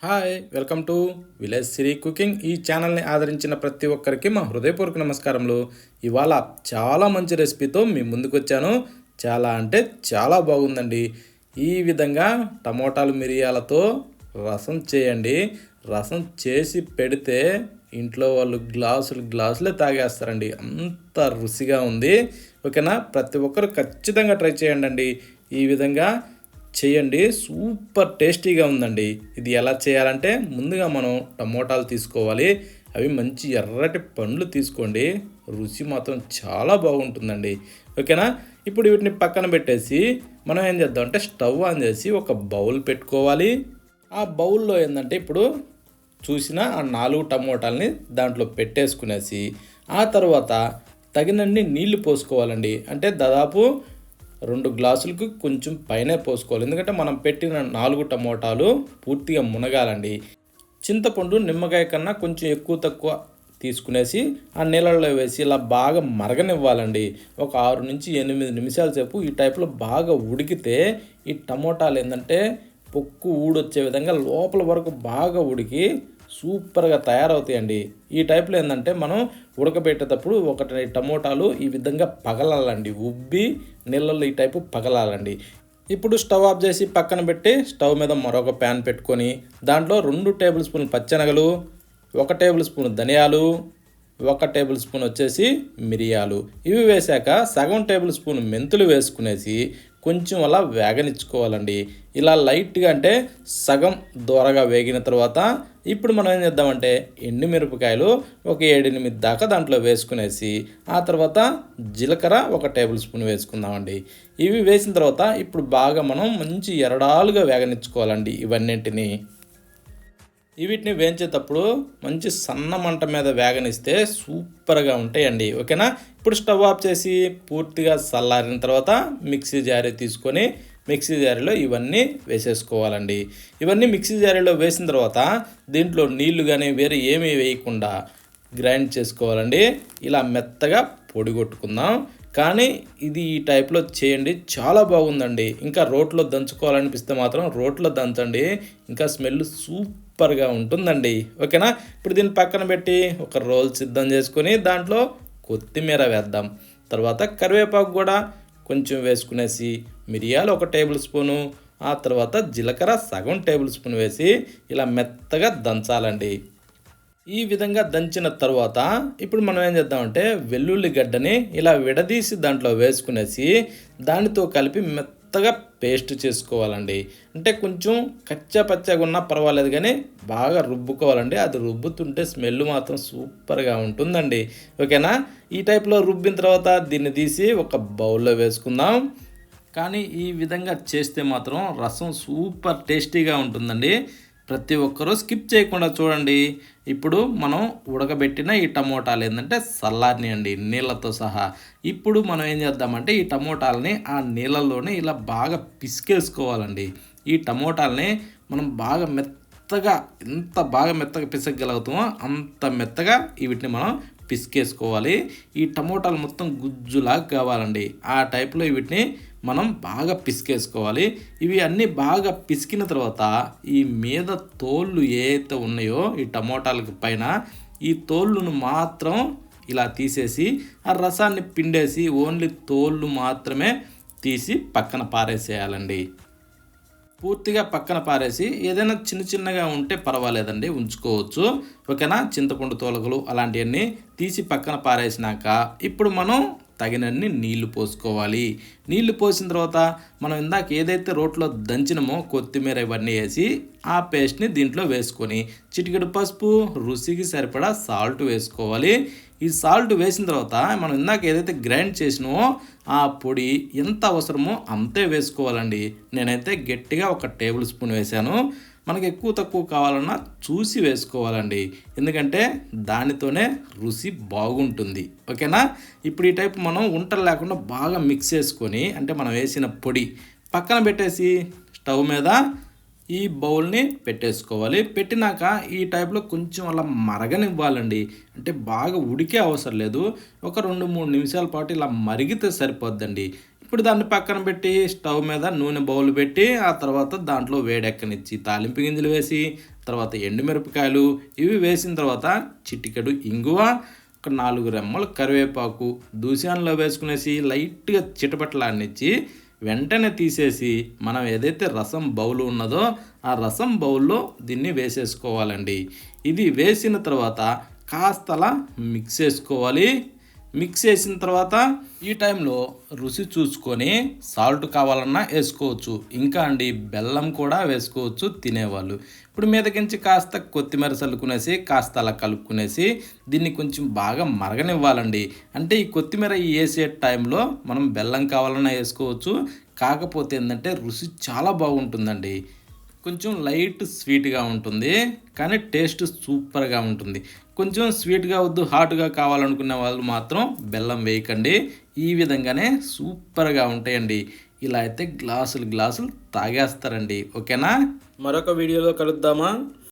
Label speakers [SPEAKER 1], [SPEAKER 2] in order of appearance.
[SPEAKER 1] Hi welcome to village Siri cooking. ఈ ఛానల్ని ఆదరించిన ప్రతి ఒక్కరికి మా హృదయపూర్వక నమస్కారములు. ఇవాళ చాలా మంచి రెసిపీతో మీ ముందుకు వచ్చాను. చాలా అంటే చాలా బాగుందండి. ఈ విధంగా టమోటాలు మిరియాలతో రసం చేయండి. రసం చేసి పెడితే ఇంట్లో వాళ్ళు గ్లాసులే తాగేస్తారండి, అంత రుచిగా ఉంది. ఓకేనా, ప్రతి ఒక్కరు ఖచ్చితంగా ట్రై చేయండి. ఈ విధంగా చేయండి, సూపర్ టేస్టీగా ఉందండి. ఇది ఎలా చేయాలంటే ముందుగా మనం టమోటాలు తీసుకోవాలి. అవి మంచి ఎర్రటి పండ్లు తీసుకోండి, రుచి మాత్రం చాలా బాగుంటుందండి. ఓకేనా, ఇప్పుడు వీటిని పక్కన పెట్టేసి మనం ఏం చేద్దాం అంటే స్టవ్ ఆన్ చేసి ఒక బౌల్ పెట్టుకోవాలి. ఆ బౌల్లో ఏంటంటే ఇప్పుడు చూసిన ఆ 4 టమోటాలని దాంట్లో పెట్టేసుకునేసి ఆ తర్వాత తగినన్ని నీళ్లు పోసుకోవాలండి. అంటే దాదాపు 2 గ్లాసులకు కొంచెం పైనే పోసుకోవాలి, ఎందుకంటే మనం పెట్టిన 4 టమోటాలు పూర్తిగా మునగాలండి. చింతపండు నిమ్మకాయ కన్నా కొంచెం ఎక్కువ తక్కువ తీసుకునేసి ఆ నీళ్ళల్లో వేసి ఇలా బాగా మరగనివ్వాలండి. ఒక 6 నుంచి 8 నిమిషాల సేపు ఈ టైప్లో బాగా ఉడికితే ఈ టమోటాలు ఏంటంటే పొక్కు ఊడొచ్చే విధంగా లోపల వరకు బాగా ఉడికి సూపర్గా తయారవుతాయండి. ఈ టైప్లో ఏంటంటే మనం ఉడకబెట్టేటప్పుడు ఒకటి టమోటాలు ఈ విధంగా పగలాలండి, ఉబ్బి నీళ్ళల్లో ఈ టైపు పగలాలండి. ఇప్పుడు స్టవ్ ఆఫ్ చేసి పక్కన పెట్టి స్టవ్ మీద మరొక ప్యాన్ పెట్టుకొని దాంట్లో 2 టేబుల్ స్పూన్లు పచ్చెనగలు, 1 టేబుల్ స్పూన్ ధనియాలు, 1 టేబుల్ స్పూన్ వచ్చేసి మిరియాలు, ఇవి వేశాక సగం టేబుల్ స్పూన్ మెంతులు వేసుకునేసి కొంచెం అలా వేగనిచ్చుకోవాలండి. ఇలా లైట్గా అంటే సగం దూరగా వేగిన తర్వాత ఇప్పుడు మనం ఏం చేద్దామంటే ఎండుమిరపకాయలు ఒక 7-8 దాకా దాంట్లో వేసుకునేసి ఆ తర్వాత జీలకర్ర 1 టేబుల్ స్పూన్ వేసుకుందామండి. ఇవి వేసిన తర్వాత ఇప్పుడు బాగా మనం మంచి ఎరడాలుగా వేగనిచ్చుకోవాలండి ఇవన్నింటినీ. వీటిని వేయించేటప్పుడు మంచి సన్న మంట మీద వేగనిస్తే సూపర్గా ఉంటాయండి. ఓకేనా, ఇప్పుడు స్టవ్ ఆఫ్ చేసి పూర్తిగా చల్లారిన తర్వాత మిక్సీ జారీ తీసుకొని మిక్సీ జారీలో ఇవన్నీ వేసేసుకోవాలండి. ఇవన్నీ మిక్సీ జారీలో వేసిన తర్వాత దీంట్లో నీళ్లు కానీ వేరే ఏమీ వేయకుండా గ్రైండ్ చేసుకోవాలండి. ఇలా మెత్తగా పొడి కొట్టుకుందాం. కానీ ఇది ఈ టైప్లో చేయండి, చాలా బాగుందండి. ఇంకా రోట్లో దంచుకోవాలనిపిస్తే మాత్రం రోట్లో దంచండి, ఇంకా స్మెల్ సూపర్గా ఉంటుందండి. ఓకేనా, ఇప్పుడు దీన్ని పక్కన పెట్టి ఒక రోల్ సిద్ధం చేసుకొని దాంట్లో కొత్తిమీర వేద్దాం. తర్వాత కరివేపాకు కూడా కొంచెం వేసుకునేసి మిరియాలు 1 టేబుల్ స్పూను, ఆ తర్వాత జీలకర్ర సగం టేబుల్ స్పూన్ వేసి ఇలా మెత్తగా దంచాలండి. ఈ విధంగా దంచిన తర్వాత ఇప్పుడు మనం ఏం చేద్దామంటే వెల్లుల్లి గడ్డని ఇలా విడదీసి దాంట్లో వేసుకునేసి దానితో కలిపి మెత్తగా పేస్ట్ చేసుకోవాలండి. అంటే కొంచెం కచ్చా పచ్చగా ఉన్నా పర్వాలేదు కానీ బాగా రుబ్బుకోవాలండి. అది రుబ్బుతుంటే స్మెల్ మాత్రం సూపర్గా ఉంటుందండి. ఓకేనా, ఈ టైప్లో రుబ్బిన తర్వాత దీన్ని తీసి ఒక బౌల్లో వేసుకుందాం. కానీ ఈ విధంగా చేస్తే మాత్రం రసం సూపర్ టేస్టీగా ఉంటుందండి. ప్రతి ఒక్కరూ స్కిప్ చేయకుండా చూడండి. ఇప్పుడు మనం ఉడకబెట్టిన ఈ టమోటాలు ఏంటంటే చల్లారినాయండి నీళ్ళతో సహా. ఇప్పుడు మనం ఏం చేద్దామంటే ఈ టమోటాలని ఆ నీళ్ళల్లోనే ఇలా బాగా పిసికేసుకోవాలండి. ఈ టమోటాలని మనం బాగా మెత్తగా, ఎంత బాగా మెత్తగా పిసకగలుగుతామో అంత మెత్తగా వీటిని మనం పిసికేసుకోవాలి. ఈ టమోటాలు మొత్తం గుజ్జులాగా కావాలండి, ఆ టైప్లో వీటిని మనం బాగా పిసికేసుకోవాలి. ఇవి అన్నీ బాగా పిసికిన తర్వాత ఈ మీద తోళ్ళు ఏవైతే ఉన్నాయో ఈ టమోటాలకు పైన ఈ తోళ్ళను మాత్రం ఇలా తీసేసి ఆ రసాన్ని పిండేసి ఓన్లీ తోళ్ళు మాత్రమే తీసి పక్కన పారేసేయాలండి. పూర్తిగా పక్కన పారేసి ఏదైనా చిన్నగా ఉంటే పర్వాలేదండి, ఉంచుకోవచ్చు. ఓకేనా, చింతపండు తోలకలు అలాంటివన్నీ తీసి పక్కన పారేసినాక ఇప్పుడు మనం తగినన్ని నీళ్లు పోసుకోవాలి. నీళ్లు పోసిన తర్వాత మనం ఇందాక ఏదైతే రోట్లో దంచినమో కొత్తిమీర ఇవన్నీ వేసి ఆ పేస్ట్ని దీంట్లో వేసుకొని చిటికెడు పసుపు, రుచికి సరిపడా సాల్ట్ వేసుకోవాలి. ఈ సాల్ట్ వేసిన తర్వాత మనం ఇందాక ఏదైతే గ్రైండ్ చేసినామో ఆ పొడి ఎంత అవసరమో అంతే వేసుకోవాలండి. నేనైతే గట్టిగా 1 టేబుల్ స్పూన్ వేసాను. మనకి ఎక్కువ తక్కువ కావాలన్నా చూసి వేసుకోవాలండి, ఎందుకంటే దానితోనే రుచి బాగుంటుంది. ఓకేనా, ఇప్పుడు ఈ టైప్ మనం ఉంటలు లేకుండా బాగా మిక్స్ చేసుకొని అంటే మనం వేసిన పొడి పక్కన పెట్టేసి స్టవ్ మీద ఈ బౌల్ని పెట్టేసుకోవాలి. పెట్టినాక ఈ టైప్లో కొంచెం అలా మరగనివ్వాలండి. అంటే బాగా ఉడికే అవసరం లేదు, ఒక 2-3 నిమిషాల పాటు ఇలా మరిగితే సరిపోద్దండి. ఇప్పుడు దాన్ని పక్కన పెట్టి స్టవ్ మీద నూనె బౌల్ పెట్టి ఆ తర్వాత దాంట్లో వేడెక్కనిచ్చి తాలింపు గింజలు వేసి తర్వాత ఎండుమిరపకాయలు ఇవి వేసిన తర్వాత చిటికెడు ఇంగువ, ఒక 4 రెమ్మలు కరివేపాకు దూసాన్లో వేసుకునేసి లైట్గా చిటపటలాడినిచ్చి వెంటనే తీసేసి మనం ఏదైతే రసం బౌల్ ఉన్నదో ఆ రసం బౌల్లో దీన్ని వేసేసుకోవాలండి. ఇది వేసిన తర్వాత కాస్తలా మిక్స్ చేసుకోవాలి. మిక్స్ చేసిన తర్వాత ఈ టైంలో రుచి చూసుకొని సాల్ట్ కావాలన్నా వేసుకోవచ్చు, ఇంకా అండి బెల్లం కూడా వేసుకోవచ్చు తినేవాళ్ళు. ఇప్పుడు మీదకించి కాస్త కొత్తిమీర చల్లుకునేసి కాస్త అలా కలుపుకునేసి దీన్ని కొంచెం బాగా మరగనివ్వాలండి. అంటే ఈ కొత్తిమీర వేసే టైంలో మనం బెల్లం కావాలన్నా వేసుకోవచ్చు, కాకపోతే ఏంటంటే రుచి చాలా బాగుంటుందండి. కొంచెం లైట్ స్వీట్గా ఉంటుంది కానీ టేస్ట్ సూపర్గా ఉంటుంది. కొంచెం స్వీట్గా వద్దు హాట్గా కావాలనుకునే వాళ్ళు మాత్రం బెల్లం వేయకండి. ఈ విధంగానే సూపర్గా ఉంటాయండి. ఇలా అయితే గ్లాసులు గ్లాసులు తాగేస్తారండి. ఓకేనా? మరొక వీడియోలో కలుద్దామా?